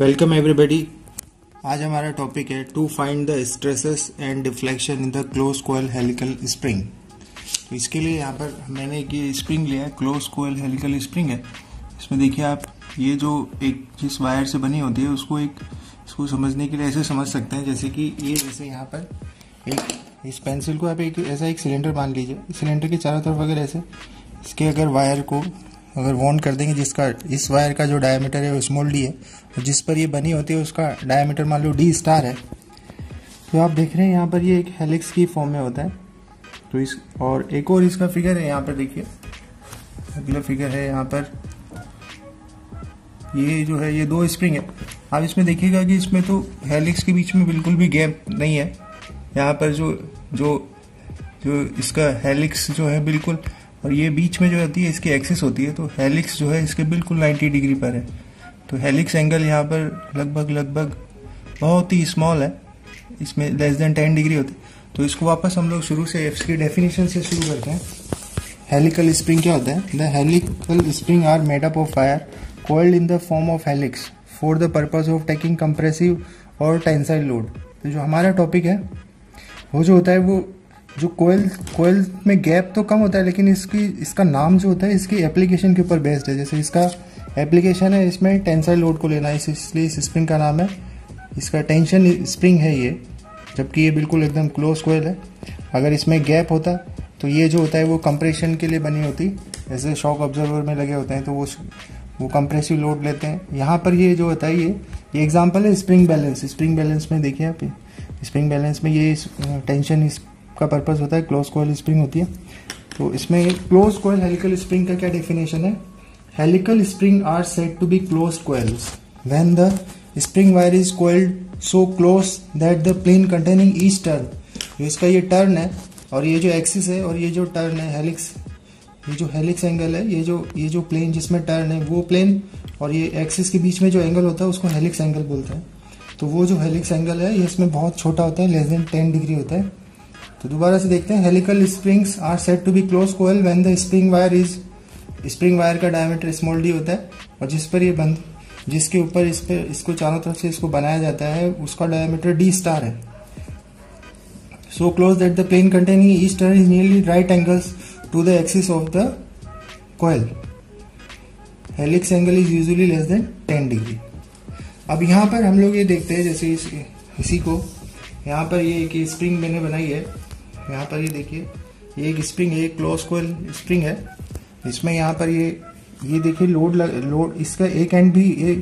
Welcome everybody. आज हमारा topic है to find the stresses and deflection in the close coil helical spring. तो इसके लिए यहाँ पर मैंने ये स्प्रिंग लिया है, क्लोज कोयल हेलिकल स्प्रिंग है। इसमें देखिए आप, ये जो एक जिस वायर से बनी होती है इसको समझने के लिए ऐसे समझ सकते हैं जैसे कि ये जैसे यहाँ पर एक इस पेंसिल को आप ऐसा एक सिलेंडर मान लीजिए। सिलेंडर के चारों तरफ अगर ऐसे इसके अगर वायर को अगर वाउंड कर देंगे, जिसका इस वायर का जो डायमीटर है वो स्मॉल डी है और जिस पर ये बनी होती है उसका डायमीटर मान लो डी स्टार है। तो आप देख रहे हैं यहाँ पर ये एक हेलिक्स की फॉर्म में होता है। तो इस और एक और इसका फिगर है, यहाँ पर देखिए अगला फिगर है। यहाँ पर ये जो है ये दो स्प्रिंग है। आप इसमें देखिएगा कि इसमें तो हेलिक्स के बीच में बिल्कुल भी गैप नहीं है। यहाँ पर जो इसका हेलिक्स जो है बिल्कुल, और ये बीच में जो होती है इसकी एक्सिस होती है, तो हेलिक्स जो है इसके बिल्कुल 90 डिग्री पर है। तो हेलिक्स एंगल यहाँ पर लगभग बहुत ही स्मॉल है, इसमें लेस देन 10 डिग्री होती है। तो इसको वापस हम लोग शुरू से इसकी डेफिनेशन से शुरू करते हैं। हेलिकल स्प्रिंग क्या होता है? The helical spring are made up of wire coiled in the form of helix for the purpose of taking compressive और tensile load। तो जो हमारा टॉपिक है वो जो होता है वो जो कोयल में गैप तो कम होता है, लेकिन इसका नाम जो होता है इसकी एप्लीकेशन के ऊपर बेस्ड है। जैसे इसका एप्लीकेशन है, इसमें टेंसाइल लोड को लेना है, इसलिए इस स्प्रिंग का नाम है, इसका टेंशन स्प्रिंग है ये, जबकि ये बिल्कुल एकदम क्लोज कोयल है। अगर इसमें गैप होता तो ये जो होता है वो कंप्रेशन के लिए बनी होती, जैसे शॉक ऑब्जर्वर में लगे होते हैं तो वो कंप्रेसिव लोड लेते हैं। यहाँ पर ये जो होता है ये एग्जांपल है स्प्रिंग बैलेंस। स्प्रिंग बैलेंस में देखिए आप, स्प्रिंग बैलेंस में ये टेंशन इसका पर्पस होता है, क्लोज कोयल स्प्रिंग होती है। तो इसमें क्लोज कोयल हेलिकल स्प्रिंग का क्या डेफिनेशन है? Helical spring are said to be close coils when the spring wire is coiled so close that the plane containing each turn. इसका ये टर्न है और ये जो एक्सिस है और ये जो टर्न है हेलिक्स, ये जो हेलिक्स एंगल है, ये जो प्लेन जिसमें टर्न है वो प्लेन और ये एक्सिस के बीच में जो एंगल होता है उसको हेलिक्स एंगल बोलते हैं। तो वो जो हेलिक्स एंगल है ये इसमें बहुत छोटा होता है, लेस देन 10 डिग्री होता है। तो दोबारा से देखते हैं, helical springs are said to be close coil when the spring wire का डायमीटर स्मॉल डी होता है और जिस पर ये जिसके ऊपर इसको चारों तरफ से इसको बनाया जाता है उसका डायमीटर डी स्टार है। So close that the plane containing each turn is nearly right angles to the axis of the coil. Helix angle is usually less than 10 degree। अब यहाँ पर हम लोग ये देखते हैं, जैसे इसी को यहाँ पर ये एक स्प्रिंग मैंने बनाई है। यहाँ पर ये देखिए ये एक स्प्रिंग है, क्लोज कोयल स्प्रिंग है। इसमें यहाँ पर ये देखिए लोड इसका एक एंड भी ये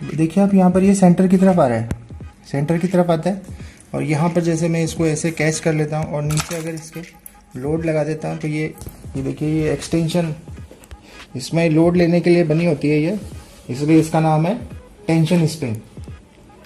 देखिए आप, यहाँ पर ये सेंटर की तरफ आ रहा है, सेंटर की तरफ आता है। और यहाँ पर जैसे मैं इसको ऐसे कैच कर लेता हूँ और नीचे अगर इसके लोड लगा देता हूँ तो ये देखिए ये एक्सटेंशन इसमें लोड लेने के लिए बनी होती है ये, इसलिए इसका नाम है टेंशन स्प्रिंग।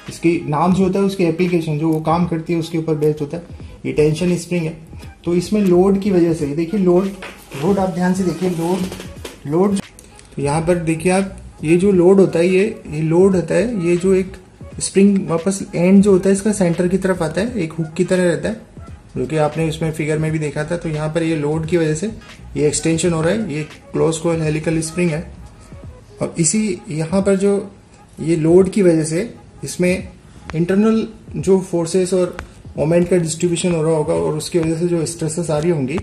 इसकी नाम जो होता है उसकी एप्लीकेशन जो वो काम करती है उसके ऊपर बेस्ड होता है, ये टेंशन स्प्रिंग है। तो इसमें लोड की वजह से देखिए लोड आप ध्यान से देखिए लोड तो यहाँ पर देखिए आप, ये जो लोड होता है ये लोड होता है, ये जो एक स्प्रिंग वापस एंड जो होता है इसका सेंटर की तरफ आता है, एक हुक की तरह रहता है, जो कि आपने उसमें फिगर में भी देखा था। तो यहाँ पर ये लोड की वजह से ये एक्सटेंशन हो रहा है, ये क्लोज कोयल हेलिकल स्प्रिंग है। और इसी यहाँ पर जो ये लोड की वजह से इसमें इंटरनल जो फोर्सेस और मोमेंट का डिस्ट्रीब्यूशन हो रहा होगा और उसकी वजह से जो स्ट्रेसेस आ रही होंगी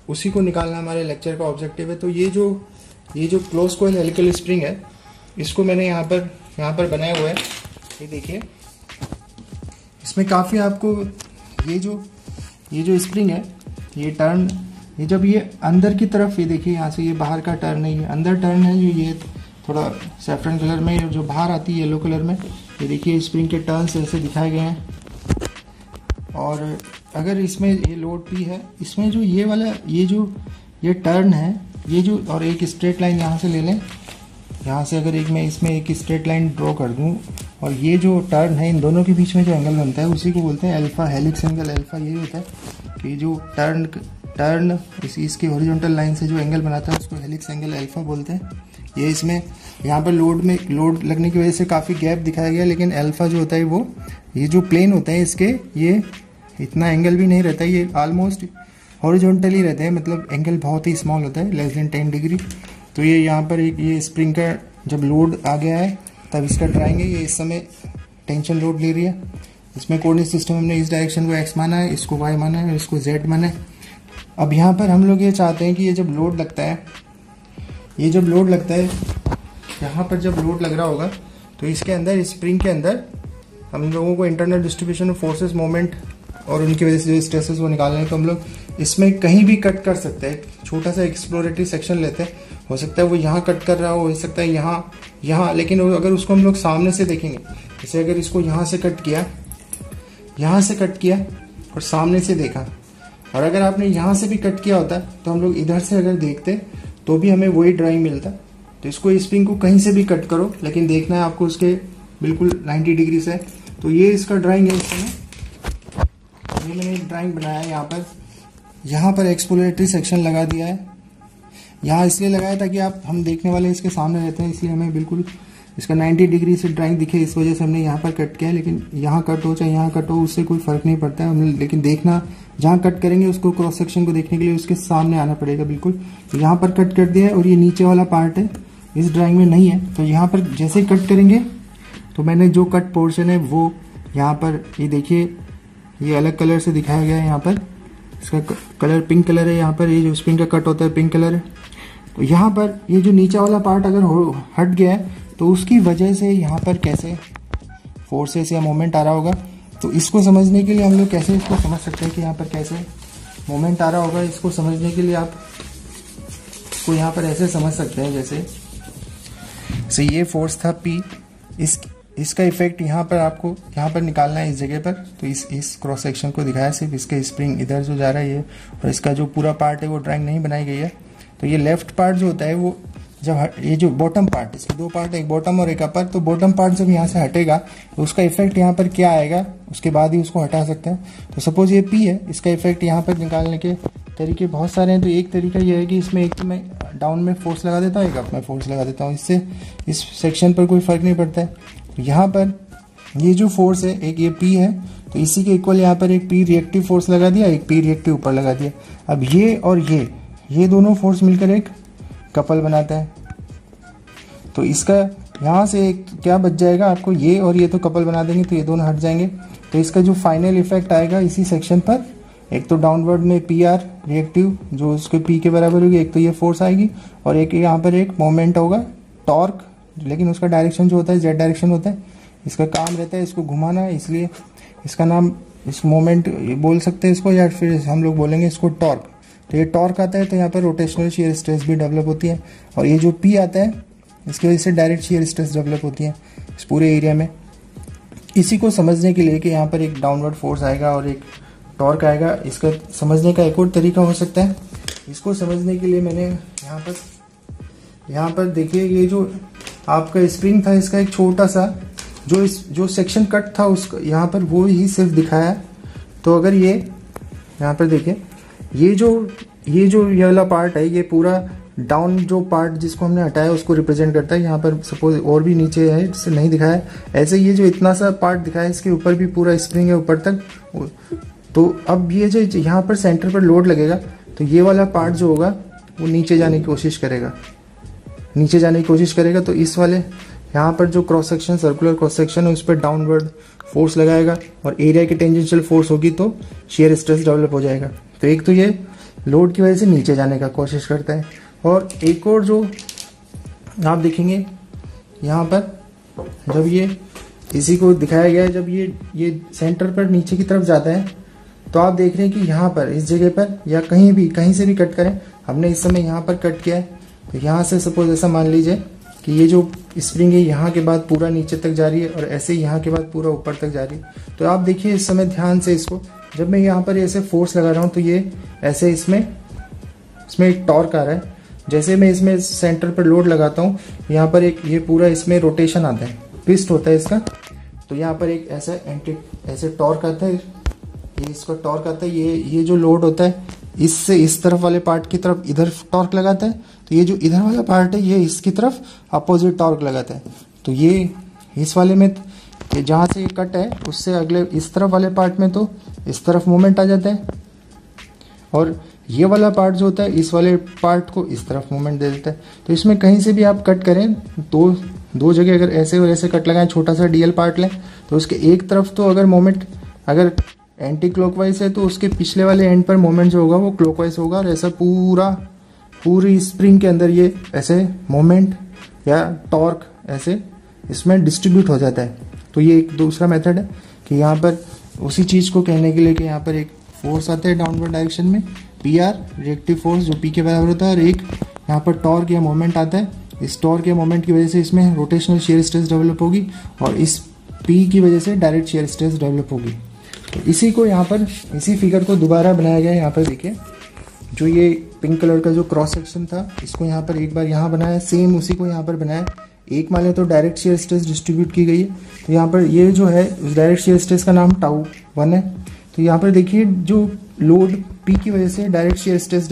उसी को निकालना हमारे लेक्चर का ऑब्जेक्टिव है। तो ये जो क्लोज कोयल हेलिकल स्प्रिंग है इसको मैंने यहाँ पर बनाया हुआ है। ये देखिए इसमें काफ़ी आपको ये जो स्प्रिंग है ये टर्न, ये जब ये अंदर की तरफ, ये देखिए यहाँ से ये बाहर का टर्न है, ये अंदर टर्न है, जो ये थोड़ा सैफरन कलर में जो बाहर आती है येलो कलर में, ये देखिए स्प्रिंग के टर्न्स ऐसे दिखाए गए हैं। और अगर इसमें ये लोड पी है, इसमें जो ये वाला ये टर्न है, ये जो और एक स्ट्रेट लाइन यहाँ से ले लें, यहाँ से अगर मैं इसमें एक स्ट्रेट लाइन ड्रॉ कर दूँ और ये जो टर्न है इन दोनों के बीच में जो एंगल बनता है उसी को बोलते हैं अल्फा, हेलिक्स एंगल अल्फा यही होता है कि जो टर्न इसकी हॉरिजॉन्टल लाइन से जो एंगल बनाता है उसको हेलिक्स एंगल अल्फा बोलते हैं। ये इसमें यहाँ पर लोड लगने की वजह से काफ़ी गैप दिखाया गया, लेकिन अल्फा जो होता है वो ये जो प्लेन होते हैं इसके ये इतना एंगल भी नहीं रहता है, ये ऑलमोस्ट हॉरिजॉन्टली रहते हैं, मतलब एंगल बहुत ही स्मॉल होता है, लेस देन 10 डिग्री। तो ये यहाँ पर एक ये स्प्रिंग का जब लोड आ गया है तब इसका ड्राइंग है। ये इस समय टेंशन लोड ले रही है। इसमें कोऑर्डिनेट सिस्टम हमने इस डायरेक्शन को x माना है, इसको y माना है और इसको z माना है। अब यहाँ पर हम लोग ये चाहते हैं कि ये जब लोड लगता है, यहाँ पर जब लोड लग रहा होगा तो इसके अंदर, स्प्रिंग के अंदर हम लोगों को internal distribution of forces, moment और उनकी वजह से जो स्ट्रेसेस वो निकालने हैं। तो हम लोग इसमें कहीं भी कट कर सकते हैं। छोटा सा एक्सप्लोरेटरी सेक्शन लेते हैं, हो सकता है वो यहाँ कट कर रहा हो सकता है यहाँ, लेकिन अगर उसको हम लोग सामने से देखेंगे, जैसे अगर इसको यहाँ से कट किया और सामने से देखा, और अगर आपने यहाँ से भी कट किया होता तो हम लोग इधर से अगर देखते तो भी हमें वही ड्राइंग मिलता। तो इसको, स्प्रिंग को कहीं से भी कट करो, लेकिन देखना है आपको उसके बिल्कुल 90 डिग्री से। तो ये इसका ड्राइंग है। इस समय ये मैंने एक ड्राइंग बनाया है। यहाँ पर एक्सप्लोरेटरी सेक्शन लगा दिया है। यहाँ इसलिए लगाया ताकि हम देखने वाले इसके सामने रहते हैं, इसलिए हमें बिल्कुल इसका 90 डिग्री से ड्राइंग दिखे, इस वजह से हमने यहाँ पर कट किया है। लेकिन यहाँ कट हो चाहे यहाँ कट हो, उससे कोई फर्क नहीं पड़ता है। लेकिन देखना, जहाँ कट करेंगे उसको, क्रॉस सेक्शन को देखने के लिए उसके सामने आना पड़ेगा बिल्कुल। तो यहाँ पर कट कर दिया है और ये नीचे वाला पार्ट है, इस ड्राइंग में नहीं है। तो यहाँ पर जैसे ही कट करेंगे तो मैंने जो कट पोर्शन है वो यहाँ पर, ये देखिए, ये अलग कलर से दिखाया गया है। यहाँ पर इसका कलर पिंक कलर है। यहाँ पर ये जो स्प्रिंग का कट होता है पिंक कलर है। तो यहाँ पर ये जो नीचे वाला पार्ट अगर हट गया है तो उसकी वजह से यहाँ पर कैसे फोर्सेस या मोमेंट आ रहा होगा। तो इसको समझने के लिए हम लोग कैसे इसको समझ सकते हैं कि यहाँ पर कैसे मोमेंट आ रहा होगा। इसको समझने के लिए आप इसको यहाँ पर ऐसे समझ सकते हैं, जैसे ये फोर्स था P, इसका इफेक्ट यहाँ पर आपको यहाँ पर निकालना है, इस जगह पर। तो इस क्रॉस सेक्शन को दिखाया, सिर्फ इसके स्प्रिंग इधर जो जा रहा है ये, और इसका जो पूरा पार्ट है वो ड्राइंग नहीं बनाई गई है। तो ये लेफ्ट पार्ट जो होता है वो जब ये जो बॉटम पार्ट, इसके दो पार्ट, एक बॉटम और एक अपर, तो बॉटम पार्ट जब यहाँ से हटेगा तो उसका इफेक्ट यहाँ पर क्या आएगा, उसके बाद ही उसको हटा सकते हैं। तो सपोज ये P है, इसका इफेक्ट यहाँ पर निकालने के तरीके बहुत सारे हैं। तो एक तरीका ये है कि इसमें एक तो मैं डाउन में फोर्स लगा देता हूँ, एक अप में फोर्स लगा देता हूँ, इससे इस सेक्शन पर कोई फर्क नहीं पड़ता है। तो यहाँ पर ये जो फोर्स है, एक ये P है, तो इसी के इक्वल यहाँ पर एक P रिएक्टिव फोर्स लगा दिया, एक P रिएक्टिव ऊपर लगा दिया। अब ये और ये दोनों फोर्स मिलकर एक कपल बनाता है। तो इसका यहाँ से एक क्या बच जाएगा आपको, ये और ये तो कपल बना देंगे तो ये दोनों हट जाएंगे। तो इसका जो फाइनल इफेक्ट आएगा इसी सेक्शन पर, एक तो डाउनवर्ड में PR रिएक्टिव जो उसके P के बराबर होगी, एक तो ये फोर्स आएगी, और एक यहाँ पर एक मोमेंट होगा टॉर्क, लेकिन उसका डायरेक्शन जो होता है Z डायरेक्शन होता है। इसका काम रहता है इसको घुमाना, इसलिए इसका नाम, इस मोमेंट बोल सकते हैं इसको, या फिर हम लोग बोलेंगे इसको टॉर्क। तो ये टॉर्क आता है तो यहाँ पर रोटेशनल शियर स्ट्रेस भी डेवलप होती है, और ये जो P आता है इसकी वजह से डायरेक्ट शियर स्ट्रेस डेवलप होती है इस पूरे एरिया में। इसी को समझने के लिए कि यहाँ पर एक डाउनवर्ड फोर्स आएगा और एक टॉर्क आएगा, इसका समझने का एक और तरीका हो सकता है। इसको समझने के लिए मैंने यहाँ पर देखिए, ये जो आपका स्प्रिंग था इसका एक छोटा सा जो सेक्शन कट था उसका यहाँ पर वो ही सिर्फ दिखाया है। तो अगर ये यहाँ पर देखिए, ये वाला पार्ट है, ये पूरा डाउन जो पार्ट जिसको हमने हटाया उसको रिप्रेजेंट करता है। यहाँ पर सपोज और भी नीचे है, इससे नहीं दिखाया है। ऐसे ये जो इतना सा पार्ट दिखाया है, इसके ऊपर भी पूरा स्प्रिंग है ऊपर तक। तो अब ये जो यहाँ पर सेंटर पर लोड लगेगा तो ये वाला पार्ट जो होगा वो नीचे जाने की कोशिश करेगा। तो इस वाले यहाँ पर जो cross section, circular cross section है, उस पर डाउनवर्ड फोर्स लगाएगा, और एरिया की टेंजेंशियल फोर्स होगी तो शियर स्ट्रेस डेवलप हो जाएगा। तो एक तो ये लोड की वजह से नीचे जाने का कोशिश करता है, और एक और जो आप देखेंगे यहाँ पर जब ये इसी को दिखाया गया है, जब ये सेंटर पर नीचे की तरफ जाता है तो आप देख रहे हैं कि यहाँ पर इस जगह पर या कहीं से भी कट करें, हमने इस समय यहाँ पर कट किया है। तो यहाँ से सपोज ऐसा मान लीजिए कि ये जो स्प्रिंग है यहाँ के बाद पूरा नीचे तक जा रही है, और ऐसे ही यहाँ के बाद पूरा ऊपर तक जा रही है। तो आप देखिए इस समय ध्यान से इसको, जब मैं यहाँ पर ऐसे फोर्स लगा रहा हूँ तो ये ऐसे इसमें एक टॉर्क आ रहा है। जैसे मैं इसमें सेंटर पर लोड लगाता हूँ, यहाँ पर एक ये पूरा इसमें रोटेशन आता है, ट्विस्ट होता है इसका। तो यहाँ पर एक ऐसे टॉर्क आता है, ये इसका टॉर्क आता है। ये जो लोड होता है इससे इस तरफ वाले पार्ट की तरफ इधर टॉर्क लगाता है, तो ये जो इधर वाला पार्ट है ये इसकी तरफ अपोजिट टॉर्क लगाता है। तो ये इस वाले में जहाँ से ये कट है उससे अगले इस तरफ वाले पार्ट में तो इस तरफ मोमेंट आ जाता है, और ये वाला पार्ट जो होता है इस वाले पार्ट को इस तरफ मोमेंट दे देता है। तो इसमें कहीं से भी आप कट करें दो जगह अगर ऐसे और ऐसे कट लगाएं, छोटा सा डीएल पार्ट लें, तो उसके एक तरफ तो अगर मोमेंट अगर एंटी क्लॉकवाइज है तो उसके पिछले वाले एंड पर मोमेंट जो होगा वो क्लॉकवाइज होगा, और ऐसा पूरी स्प्रिंग के अंदर ये ऐसे मोमेंट या टॉर्क ऐसे इसमें डिस्ट्रीब्यूट हो जाता है। तो ये एक दूसरा मेथड है कि यहाँ पर उसी चीज़ को कहने के लिए कि यहाँ पर एक फोर्स आता है डाउनवर्ड डायरेक्शन में पी आर, रिएक्टिव फोर्स जो पी के बराबर होता है, और एक यहाँ पर टॉर्क या मोमेंट आता है। इस टॉर्क या मोमेंट की वजह से इसमें रोटेशनल शियर स्ट्रेस डेवलप होगी, और इस पी की वजह से डायरेक्ट शियर स्ट्रेस डेवलप होगी। तो इसी को यहाँ पर इसी फिगर को दोबारा बनाया गया है। यहाँ पर देखिए जो ये पिंक कलर का जो क्रॉस सेक्शन था, इसको यहाँ पर एक बार यहाँ बनाया, सेम उसी को यहाँ पर बनाया। एक मान लें तो डायरेक्ट शियर स्ट्रेस डिस्ट्रीब्यूट की गई है, तो यहाँ पर ये जो है उस डायरेक्ट शियर स्ट्रेस का नाम टाउ 1 है। तो यहाँ पर देखिए जो लोड पी की वजह से डायरेक्ट शियर स्ट्रेस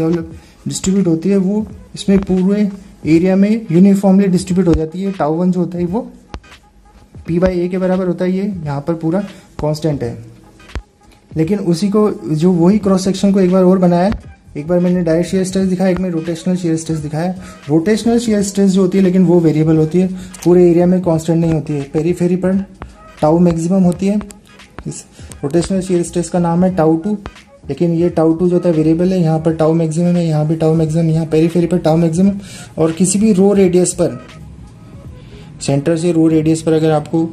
डिस्ट्रीब्यूट होती है वो इसमें पूरे एरिया में यूनिफॉर्मली डिस्ट्रीब्यूट हो जाती है। टाउ 1 जो होता है वो पी बाई ए के बराबर होता है, ये यहाँ पर पूरा कांस्टेंट है। लेकिन उसी को जो वही क्रॉस सेक्शन को एक बार और बनाया, एक बार मैंने डायरेक्ट शियर स्ट्रेस दिखाया, एक में रोटेशनल शियर स्ट्रेस दिखाया। रोटेशनल शियर स्ट्रेस जो होती है लेकिन वो वेरिएबल होती है, पूरे एरिया में कांस्टेंट नहीं होती है। पेरीफेरी पर टाउ मैक्सिमम होती है, इस रोटेशनल शियर स्ट्रेस का नाम है टाउ 2, लेकिन ये टाउ 2 जो होता है वेरिएबल है। यहाँ पर टाउ मैक्सिमम है, यहाँ भी टाउ मैक्सिमम, यहाँ पेरीफेरी पर टाउ मैक्सिमम। और किसी भी रो रेडियस पर, सेंटर से रो रेडियस पर अगर आपको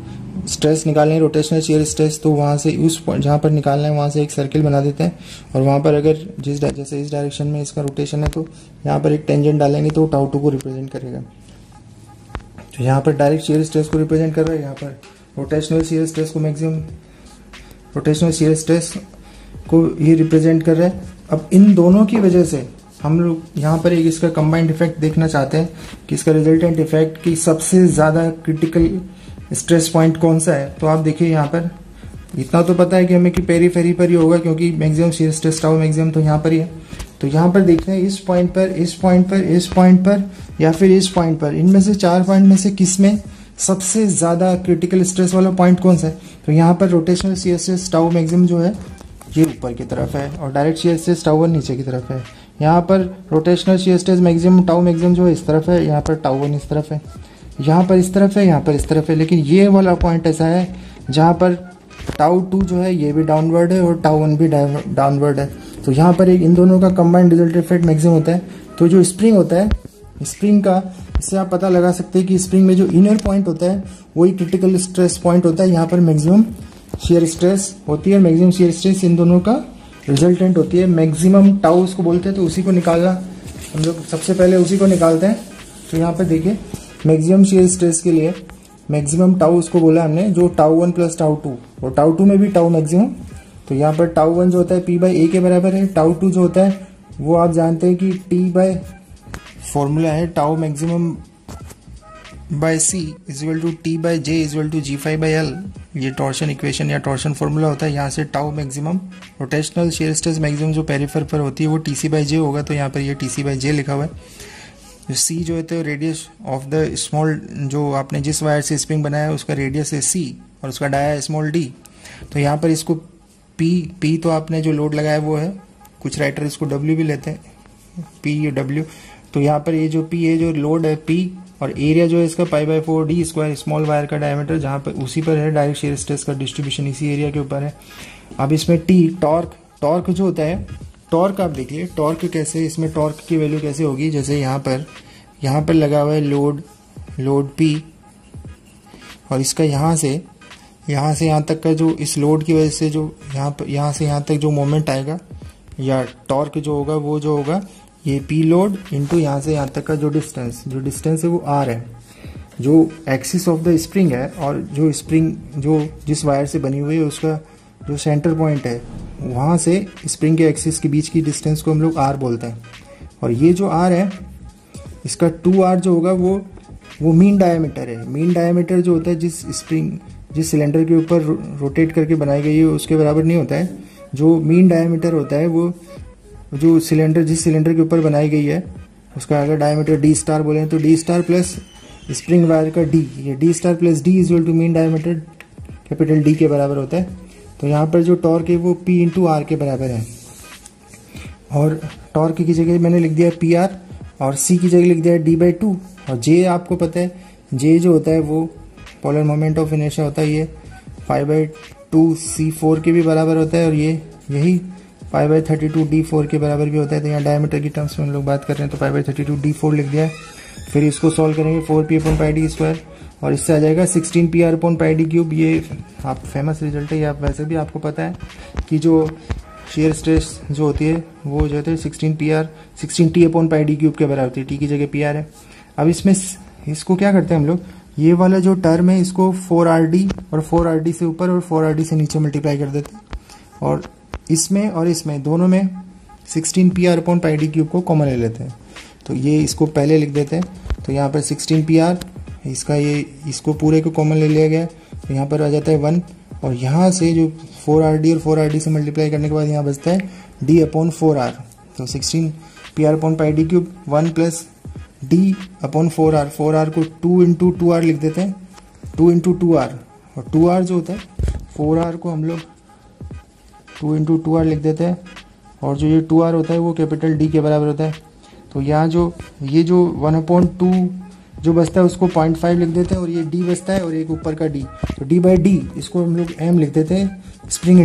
स्ट्रेस निकालना है रोटेशनल शियर स्ट्रेस, तो वहाँ से उस जहाँ पर निकालना है वहाँ से एक सर्किल बना देते हैं, और वहाँ पर अगर जैसे इस डायरेक्शन में इसका रोटेशन है तो यहाँ पर एक टेंजेंट डालेंगे तो टाउ 2 को रिप्रेजेंट करेगा। तो यहाँ पर डायरेक्ट शियर स्ट्रेस को रिप्रेजेंट कर रहा है, यहाँ पर रोटेशनल शियर स्ट्रेस को मैक्सिमम, रोटेशनल शियर स्ट्रेस को ये रिप्रेजेंट कर रहा है। अब इन दोनों की वजह से हम लोग यहाँ पर एक इसका कंबाइंड इफेक्ट देखना चाहते हैं कि इसका रिजल्टेंट इफेक्ट की सबसे ज़्यादा क्रिटिकल स्ट्रेस पॉइंट कौन सा है। तो आप देखिए यहाँ पर इतना तो पता है कि हमें कि पेरीफेरी पर ही होगा, क्योंकि maximum shear stress tau maximum तो यहाँ पर ही है। तो यहाँ पर देखते हैं इस पॉइंट पर, इस पॉइंट पर, इस पॉइंट पर या फिर इस पॉइंट पर, इनमें से 4 पॉइंट में से किस में सबसे ज़्यादा क्रिटिकल स्ट्रेस वाला पॉइंट कौन सा है। तो यहाँ पर rotational shear stress tau maximum जो है ये ऊपर की तरफ है, और डायरेक्ट शियर स्ट्रेस टाउ 1 नीचे की तरफ है। यहाँ पर rotational shear stress maximum tau maximum जो है इस तरफ है, यहाँ पर टाउ 1 इस तरफ है, यहाँ पर इस तरफ है, यहाँ पर इस तरफ है। लेकिन ये वाला पॉइंट ऐसा है जहाँ पर टाउ 2 जो है ये भी डाउनवर्ड है और टाउ 1 भी डाउनवर्ड है। तो यहाँ पर एक इन दोनों का कंबाइंड रिजल्ट इफेक्ट मैक्सिमम होता है। तो जो स्प्रिंग होता है, स्प्रिंग का इससे आप पता लगा सकते हैं कि स्प्रिंग में जो इनर पॉइंट होता है वही क्रिटिकल स्ट्रेस पॉइंट होता है। यहाँ पर मैक्सिमम शियर स्ट्रेस होती है, मैक्सिमम शियर स्ट्रेस इन दोनों का रिजल्टेंट होती है। मैक्सिमम टाउ उसको बोलते हैं, तो उसी को निकालना हम लोग सबसे पहले उसी को निकालते हैं। तो यहाँ पर देखिए मैक्सिमम शियर स्ट्रेस के लिए मैक्सिमम टाउ उसको बोला हमने, जो टाउ 1 प्लस टाउ 2, और टाउ 2 में भी टाउ मैक्सिमम। तो यहाँ पर टाउ 1 जो होता है पी बाई ए के बराबर है, टाउ 2 जो होता है वो आप जानते हैं कि टी बाय फॉर्मूला है tau maximum by C equal to T by J equal to G five by L. ये टॉर्शन इक्वेशन या टॉर्शन फॉर्मूला होता है। यहाँ से tau maximum rotational shear stress maximum जो पेरिफेर पर होती है वो टी सी बाई जे होगा, तो यहाँ पर ये टी सी बाई जे लिखा हुआ है। सी जो है तो रेडियस ऑफ द स्मॉल, जो आपने जिस वायर से स्प्रिंग बनाया है उसका रेडियस है सी और उसका डाया है स्मॉल डी। तो यहाँ पर इसको पी तो आपने जो लोड लगाया वो है, कुछ राइटर इसको डब्ल्यू भी लेते हैं, पी या डब्ल्यू। तो यहाँ पर ये जो पी है जो लोड है पी, और एरिया जो है इसका pi by 4 D square, small wire का डायमीटर, जहाँ पर उसी पर है डायरेक्ट शियर स्ट्रेस का डिस्ट्रीब्यूशन इसी एरिया के ऊपर है। अब इसमें टी टॉर्क जो होता है, टॉर्क आप देखिए टॉर्क कैसे, इसमें टॉर्क की वैल्यू कैसे होगी। जैसे यहाँ पर लगा हुआ है लोड पी, और इसका यहाँ से यहाँ तक का जो इस लोड की वजह से जो यहाँ से यहाँ तक जो मोमेंट आएगा या टॉर्क जो होगा वो जो होगा ये पी लोड इंटू यहाँ से यहाँ तक का जो डिस्टेंस है वो आर है, जो एक्सिस ऑफ द स्प्रिंग है। और जो स्प्रिंग जो जिस वायर से बनी हुई है उसका जो सेंटर पॉइंट है वहाँ से स्प्रिंग के एक्सिस के बीच की डिस्टेंस को हम लोग आर बोलते हैं। और ये जो आर है इसका 2r जो होगा वो मीन डायमीटर है। मीन डायमीटर जो होता है जिस सिलेंडर के ऊपर रोटेट करके बनाई गई है उसके बराबर नहीं होता है। जो मीन डायमीटर होता है वो जो जिस सिलेंडर के ऊपर बनाई गई है उसका अगर डायमीटर डी स्टार बोले तो D star plus spring wire का डी, ये D star plus D equal to mean diameter capital D के बराबर होता है। तो यहाँ पर जो टॉर्क है वो पी इंटू आर के बराबर है, और टॉर्क की जगह मैंने लिख दिया पी आर और सी की जगह लिख दिया डी बाई 2, और जे आपको पता है जे जो होता है वो पोलर मोमेंट ऑफ इनर्शिया होता है, ये 5/2c4 के भी बराबर होता है और ये यही 5/32d4 के बराबर भी होता है। तो यहाँ डायमीटर की टर्म्स में हम लोग बात कर रहे हैं तो 5/32d4 लिख दिया है। फिर इसको सॉल्व करेंगे 4p/πd², और इससे आ जाएगा 16pr/πd³। ये आप फेमस रिजल्ट है, ये आप वैसे भी आपको पता है कि जो शेयर स्ट्रेस जो होती है वो जो होती है 16t/πd³ के बराबर होती है। टी की जगह pr है। अब इसमें इसको क्या करते हैं हम लोग, ये वाला जो टर्म है इसको 4rd और 4rd से ऊपर और 4rd से नीचे मल्टीप्लाई कर देते हैं, और इसमें दोनों में 16pr/πd³ को कॉमन ले लेते हैं। तो ये इसको पहले लिख देते हैं। तो यहाँ पर 16pr इसका इसको पूरे को कॉमन ले लिया गया, तो यहाँ पर आ जाता है 1, और यहाँ से जो 4rd और 4rd से मल्टीप्लाई करने के बाद यहाँ बचता है d/4r। तो 16pr/πd³ 1 + d/4r, 4r को 2 × 2r लिख देते हैं, 2 × 2r, और 2r जो होता है 4r को हम लोग 2 × 2r लिख देते हैं, और जो ये 2r होता है वो कैपिटल D के बराबर होता है। तो यहाँ ये जो 1/2 जो बचता है उसको 0.5 लिख देते हैं, और ये D बचता है और एक ऊपर का D, तो D/D इसको हम लोग m लिख देते हैं, स्प्रिंग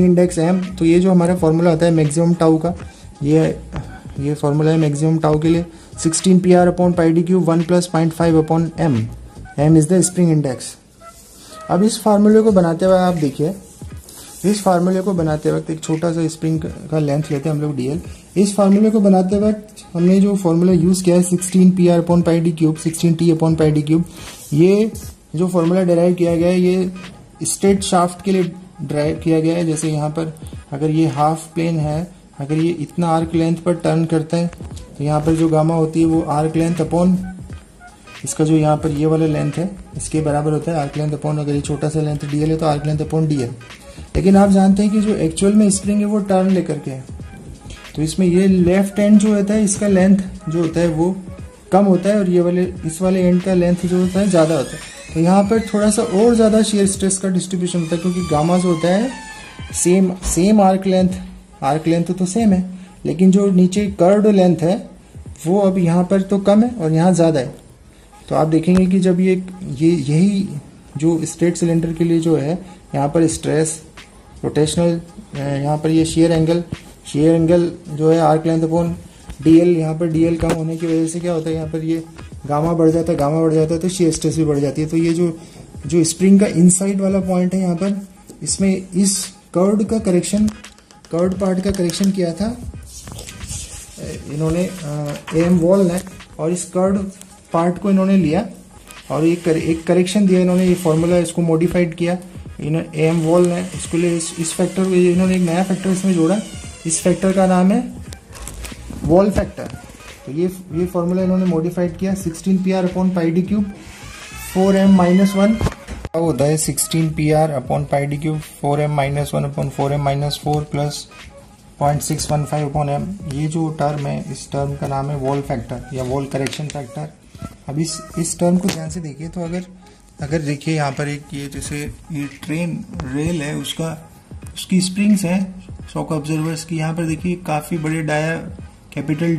इंडेक्स m। तो ये जो हमारा फॉर्मूला होता है मैक्सिमम टाउ का, ये फॉर्मूला है मैक्सिमम टाउ के लिए 16pr/πd³ 1 + 0.5/m, m is the spring index. अब इस फार्मूले को बनाते हुए आप देखिए, इस फार्मूले को बनाते वक्त एक छोटा सा स्प्रिंग का लेंथ लेते हैं हम लोग dl। इस फार्मूले को बनाते वक्त हमने जो फार्मूला यूज़ किया है 16pr/πd³, 16t/πd³, ये जो फार्मूला डिराइव किया गया है ये स्ट्रेट शाफ्ट के लिए डिराइव किया गया है। जैसे यहाँ पर अगर ये हाफ प्लेन है, अगर ये इतना आर्क लेंथ पर टर्न करते हैं तो यहाँ पर जो गामा होती है वो आर्क लेंथ अपॉन इसका जो यहाँ पर ये वाला लेंथ है इसके बराबर होता है, आर्क लेंथ अपॉन, अगर ये छोटा सा लेंथ dl है तो आर्क लेंथ अपॉन dl। लेकिन आप जानते हैं कि जो एक्चुअल में स्प्रिंग है वो टर्न लेकर के है, तो इसमें ये लेफ्ट एंड जो होता है इसका लेंथ जो होता है वो कम होता है, और ये वाले इस वाले एंड का लेंथ जो होता है ज़्यादा होता है। तो यहाँ पर थोड़ा सा और ज़्यादा शेयर स्ट्रेस का डिस्ट्रीब्यूशन होता है, क्योंकि गामा जो होता है सेम आर्क लेंथ तो सेम है, लेकिन जो नीचे कर्व्ड लेंथ है वो अब यहाँ पर तो कम है और यहाँ ज़्यादा है। तो आप देखेंगे कि जब यही जो स्ट्रेट सिलेंडर के लिए जो है यहाँ पर स्ट्रेस रोटेशनल, यहाँ पर ये शेयर एंगल जो है आर्क लेंथ अपॉन dl, यहाँ पर dl कम होने की वजह से क्या होता है यहाँ पर ये गामा बढ़ जाता है तो शेयर स्ट्रेस भी बढ़ जाती है। तो ये जो स्प्रिंग का इनसाइड वाला पॉइंट है यहाँ पर, इसमें इस कर्व्ड पार्ट का करेक्शन किया था इन्होंने AM वॉल ने, और इस कर्व्ड पार्ट को इन्होंने लिया और एक करेक्शन दिया इन्होंने, ये फॉर्मूला इसको मॉडिफाइड किया AM वॉल ने। इसको लिए इस फैक्टर को इन्होंने एक नया फैक्टर इसमें जोड़ा, इस फैक्टर का नाम है वॉल फैक्टर। तो ये फॉर्मूला इन्होंने मॉडिफाइड किया 16pr/πd³ 4m-1 होता है 16pr/πd³ 4m-1/4m-4 + 0.615/m। ये जो टर्म है इस टर्म का नाम है वॉल फैक्टर या वॉल करेक्शन फैक्टर। अब इस टर्म को ध्यान से देखिए, तो अगर देखिए यहाँ पर एक ये जैसे ये ट्रेन रेल है उसकी स्प्रिंग्स हैं शॉक ऑब्जर्वर्स की, यहाँ पर देखिए काफ़ी बड़े डाया कैपिटल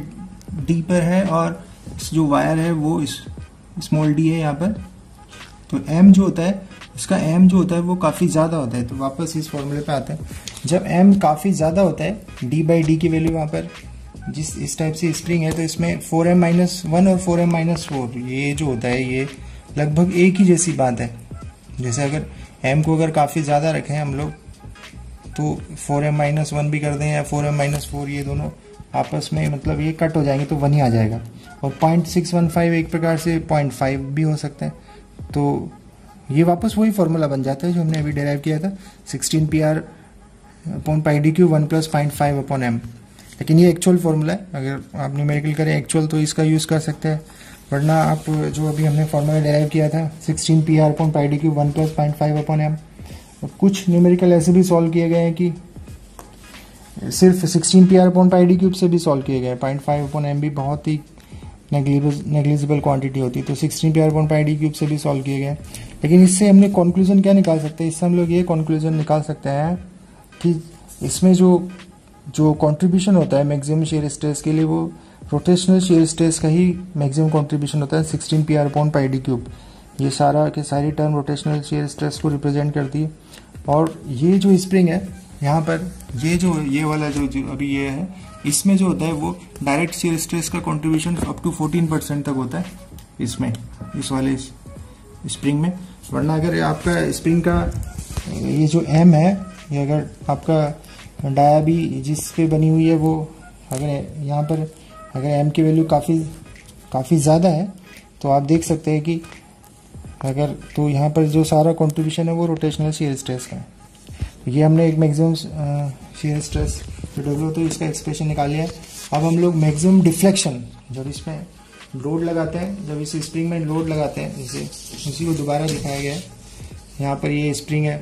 D पर है, और जो वायर है वो स्मॉल d है यहाँ पर। तो m जो होता है इसका m जो होता है वो काफ़ी ज़्यादा होता है। तो वापस इस फॉर्मूले पे आते हैं, जब m काफ़ी ज़्यादा होता है d/d की वैल्यू वहाँ पर इस टाइप से स्प्रिंग है, तो इसमें 4m-1 और 4m-4 ये जो होता है ये लगभग एक ही जैसी बात है। जैसे अगर m को अगर काफ़ी ज़्यादा रखें हम लोग तो 4m-1 भी कर दें या 4m-4, ये दोनों आपस में मतलब ये कट हो जाएंगे तो 1 ही आ जाएगा। और 0.615 एक प्रकार से 0.5 भी हो सकता है। तो ये वापस वही फॉर्मूला बन जाता है जो हमने अभी डिराइव किया था 16pr/πd³ 1 + 0.5/m। लेकिन ये एक्चुअल फॉर्मूला है, अगर आप न्यूमेरिकल करें एक्चुअल तो इसका यूज़ कर सकते हैं, वरना आप जो अभी हमने फॉर्मूला डिराइव किया था 16pr/πd³ 1 + 0.5/m। कुछ न्यूमेरिकल ऐसे भी सॉल्व किए गए हैं कि सिर्फ 16pr/πd³ से भी सॉल्व किए गए। 0.5/m भी बहुत ही नेग्लिजिबल क्वांटिटी होती है, तो 16pr/πd³ से भी सॉल्व किए गए। लेकिन इससे हमने कंक्लूजन क्या निकाल सकते हैं? इससे हम लोग ये कंक्लूजन निकाल सकते हैं कि इसमें जो कंट्रीब्यूशन होता है मैक्सिमम शेयर स्ट्रेस के लिए वो रोटेशनल शीयर स्ट्रेस का ही मैक्सिमम कंट्रीब्यूशन होता है 16 pr/πd³। ये सारा के सारी टर्म रोटेशनल शीयर स्ट्रेस को रिप्रेजेंट करती है। और ये जो स्प्रिंग है यहाँ पर, ये वाला जो अभी ये है, इसमें जो होता है वो डायरेक्ट शीयर स्ट्रेस का कंट्रीब्यूशन अप टू 14% तक होता है इसमें, इस वाले स्प्रिंग में। वरना अगर आपका स्प्रिंग का ये जो एम है, ये अगर आपका डाया भी जिस पे बनी हुई है वो अगर यहाँ पर अगर एम की वैल्यू काफ़ी ज़्यादा है तो आप देख सकते हैं कि अगर तो यहाँ पर जो सारा कंट्रीब्यूशन है वो रोटेशनल शीयर स्ट्रेस का है। तो ये हमने एक मैक्सिमम शीयर स्ट्रेस डब्ल्यू तो इसका एक्सप्रेशन निकाल लिया है। अब हम लोग मैक्सिमम डिफ्लेक्शन, जब इसमें लोड लगाते हैं, जब इस स्प्रिंग में लोड लगाते हैं, जैसे उसी को दोबारा दिखाया गया है। यहाँ पर ये स्प्रिंग है,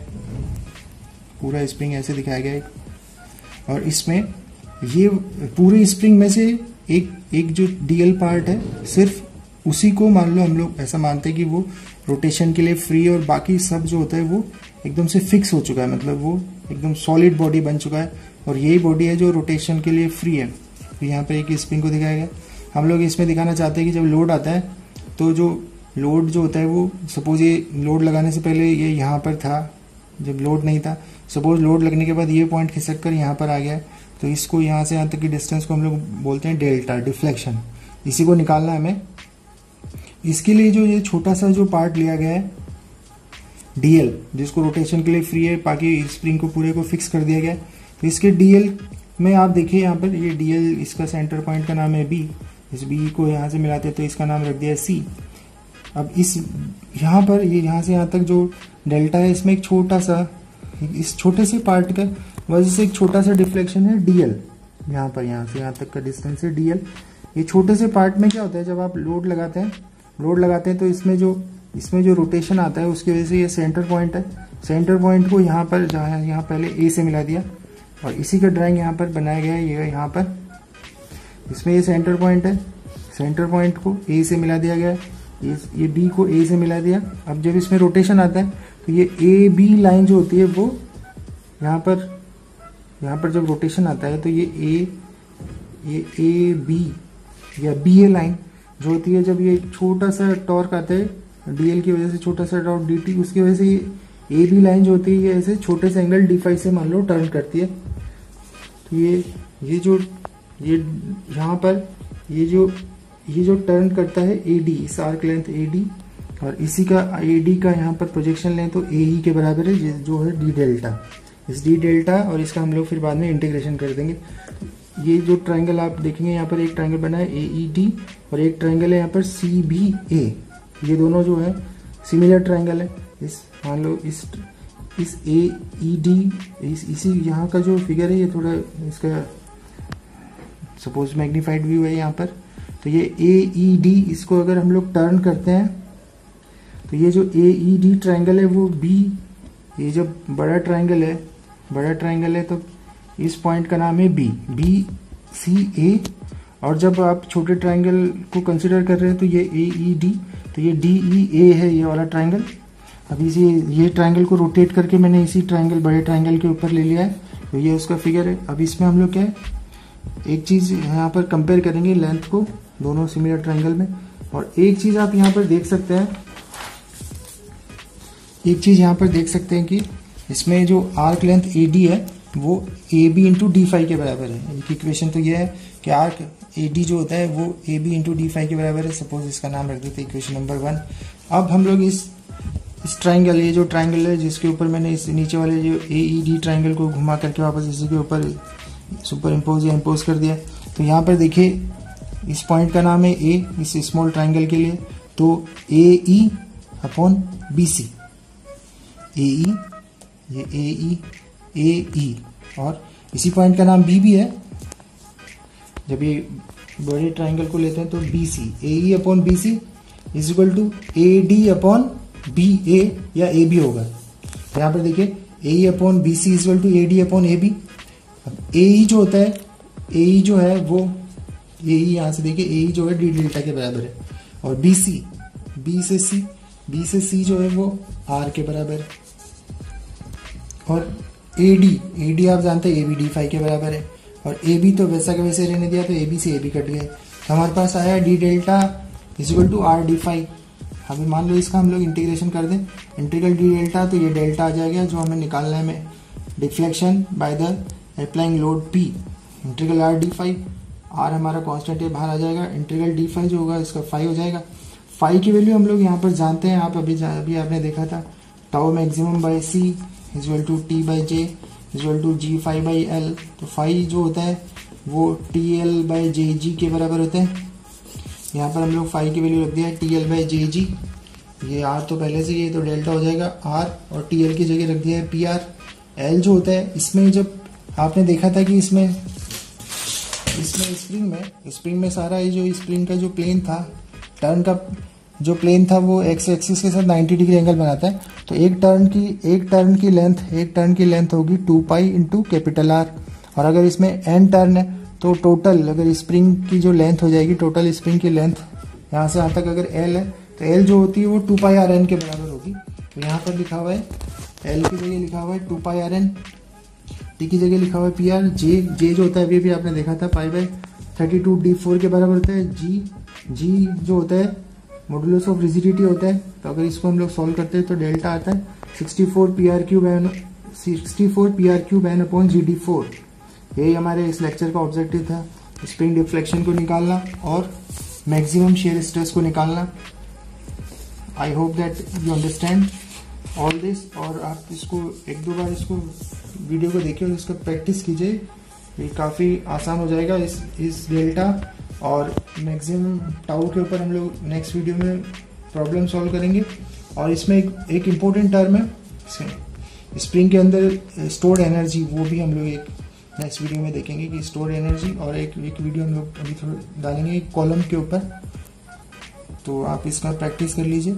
पूरा स्प्रिंग ऐसे दिखाया गया है, और इसमें ये पूरे स्प्रिंग में से एक जो डीएल पार्ट है, सिर्फ उसी को मान लो हम लोग ऐसा मानते हैं कि वो रोटेशन के लिए फ्री, और बाकी सब जो होता है वो एकदम से फिक्स हो चुका है, मतलब वो एकदम सॉलिड बॉडी बन चुका है, और यही बॉडी है जो रोटेशन के लिए फ्री है। तो यहाँ पर एक स्प्रिंग को दिखाया गया। हम लोग इसमें दिखाना चाहते हैं कि जब लोड आता है तो जो लोड जो होता है वो, सपोज ये लोड लगाने से पहले ये यहाँ पर था, जब लोड नहीं था, सपोज लोड लगने के बाद ये पॉइंट खिसक कर यहाँ पर आ गया, तो इसको यहाँ से यहाँ तक की डिस्टेंस को हम लोग बोलते हैं डेल्टा, डिफ्लेक्शन। इसी को निकालना है हमें। इसके लिए जो ये छोटा सा जो पार्ट लिया गया है डीएल, जिसको रोटेशन के लिए फ्री है, बाकी स्प्रिंग को पूरे को फिक्स कर दिया गया है। तो इसके डीएल में आप देखिए यहाँ पर ये डीएल, इसका सेंटर पॉइंट का नाम है बी, इस बी को यहाँ से मिलाते हैं तो इसका नाम रख दिया है सी। अब इस यहाँ पर ये यहाँ से यहाँ तक जो डेल्टा है, इसमें एक छोटा सा, इस छोटे से पार्ट का वजह से एक छोटा सा डिफ्लेक्शन है डीएल। यहाँ पर यहाँ से यहाँ तक का डिस्टेंस है डीएल। ये छोटे से पार्ट में क्या होता है, जब आप लोड लगाते हैं तो इसमें जो रोटेशन आता है उसकी वजह से ये सेंटर पॉइंट है, सेंटर पॉइंट को यहाँ पर जहाँ यहाँ पहले ए से मिला दिया, और इसी का ड्राइंग यहाँ पर बनाया गया है। ये यहाँ पर इसमें ये सेंटर पॉइंट है, सेंटर पॉइंट को ए से मिला दिया गया है, ये बी को ए से मिला दिया। अब जब इसमें रोटेशन आता है तो ये ए बी लाइन जो होती है वो यहाँ पर जब रोटेशन आता है तो ये ए बी या बी ए लाइन जो होती है, जब ये छोटा सा टॉर्क आता है डीएल की वजह से, छोटा सा टॉर्क डीटी, उसकी वजह से ये ए बी लाइन जो होती है ये ऐसे छोटे से एंगल डी5 से मान लो टर्न करती है। तो ये यहाँ पर ये जो टर्न करता है एडी, इस आर्क लेंथ एडी, और इसी का एडी का यहाँ पर प्रोजेक्शन लें तो ए के बराबर है जो है डी डेल्टा। इस डी डेल्टा और इसका हम लोग फिर बाद में इंटीग्रेशन कर देंगे। ये जो ट्रायंगल आप देखेंगे यहाँ पर एक ट्रायंगल बना है AED, और एक ट्रायंगल है यहाँ पर CBA। ये दोनों जो है सिमिलर ट्रायंगल है। इस मान लो इस AED, इसी यहाँ का जो फिगर है ये थोड़ा इसका सपोज मैग्नीफाइड व्यू है यहाँ पर। तो ये AED, इसको अगर हम लोग टर्न करते हैं तो ये जो AED ट्रायंगल है वो B, ये जब बड़ा ट्रायंगल है तो इस पॉइंट का नाम है BCA, और जब आप छोटे ट्रायंगल को कंसिडर कर रहे हैं तो ये AED, तो ये DEA है ये वाला ट्रायंगल। अब ये ट्रायंगल को रोटेट करके मैंने इसी बड़े ट्रायंगल के ऊपर ले लिया है, तो ये उसका फिगर है। अब इसमें हम लोग क्या है, एक चीज़ यहाँ पर कंपेयर करेंगे लेंथ को दोनों सिमिलर ट्रायंगल में। और एक चीज़ आप यहाँ पर देख सकते हैं, कि इसमें जो आर्क लेंथ AD है वो AB इंटू D5 के बराबर है। एक इक्वेशन तो ये है कि आर्क AD जो होता है वो AB इंटू D5 के बराबर है। सपोज इसका नाम रख देते हैं इक्वेशन नंबर 1। अब हम लोग इस ट्रायंगल, ये जो ट्रायंगल है जिसके ऊपर मैंने इस नीचे वाले जो AED ट्रायंगल को घुमा करके वापस इसी के ऊपर सुपर इम्पोज कर दिया। तो यहाँ पर देखिए इस पॉइंट का नाम है A, इस स्मॉल ट्रायंगल के लिए, तो AE अपॉन BC, AE, ये AE, और इसी पॉइंट का नाम B भी है। जब ये बड़े ट्रायंगल को लेते हैं तो BC, AE upon BC is equal to AD upon BA या AB होगा। यहाँ पर देखिए AE upon BC is equal to AD upon AB। अब AE जो होता है, AE जो है वो AE यहाँ से देखिए AE जो है D डेल्टा के बराबर है, और BC, B से C जो है वो R के बराबर है, और AD आप जानते हैं AB D5 के बराबर है, और AB तो वैसा का वैसे रहने दिया तो AB से AB कट गया। तो हमारे पास आया D delta equal to R D phi. अभी मान लो इसका हम लोग इंटीग्रेशन कर दें, इंटीग्रल डी डेल्टा, तो ये डेल्टा आ जाएगा जो हमें निकालना है हमें deflection by the applying load P, integral R D phi. R हमारा कांस्टेंट है, बाहर आ जाएगा, इंटीग्रल डी फाई जो होगा इसका फाई हो जाएगा। फाई की वैल्यू हम लोग यहाँ पर जानते हैं, आप अभी आपने देखा था, tau maximum by C equal to T by J equal to G phi by L. तो फाई जो होता है वो T L by J G के बराबर होता है। यहाँ पर हम लोग फाई की वैल्यू रख दिया है टी एल बाई जे जी, ये आर तो पहले से, ये तो डेल्टा हो जाएगा आर, और टी एल की जगह रख दिया है पी आर। एल जो होता है इसमें, जब आपने देखा था कि इसमें स्प्रिंग में सारा ये जो स्प्रिंग का जो प्लेन था, टर्न का जो प्लेन था वो एक्स एक्सिस के साथ 90 डिग्री एंगल बनाता है। तो एक टर्न की लेंथ होगी 2 पाई इंटू कैपिटल आर, और अगर इसमें एन टर्न है तो टोटल अगर स्प्रिंग की जो लेंथ हो जाएगी, टोटल स्प्रिंग की लेंथ यहाँ से यहाँ तक अगर एल है तो एल जो होती है वो 2 पाई आर एन के बराबर होगी। तो यहाँ पर लिखा हुआ है एल की जगह लिखा हुआ है 2 पाई आर एन, टी की जगह लिखा हुआ है पी आर, जे जो होता है अभी भी आपने देखा था पाई बाई 32 D4 के बराबर होता है। जी जो होता है मॉडुलस ऑफ रिजिडिटी होता है। तो अगर इसको हम लोग सॉल्व करते हैं तो डेल्टा आता है 64 PR³ एन अपॉन GD4। यही हमारे इस लेक्चर का ऑब्जेक्टिव था, स्प्रिंग डिफ्लेक्शन को निकालना और मैक्सिमम शेयर स्ट्रेस को निकालना। I hope that you understand all this, और आप इसको एक दो बार इसको वीडियो को देखिए और इसका प्रैक्टिस कीजिए, ये काफ़ी आसान हो जाएगा। इस डेल्टा और मैक्सिमम टाउ के ऊपर हम लोग नेक्स्ट वीडियो में प्रॉब्लम सॉल्व करेंगे। और इसमें एक इम्पोर्टेंट टर्म है स्प्रिंग के अंदर स्टोर्ड एनर्जी, वो भी हम लोग एक नेक्स्ट वीडियो में देखेंगे कि स्टोर्ड एनर्जी, और एक वीडियो हम लोग अभी थोड़ा डालेंगे कॉलम के ऊपर। तो आप इसका प्रैक्टिस कर लीजिए।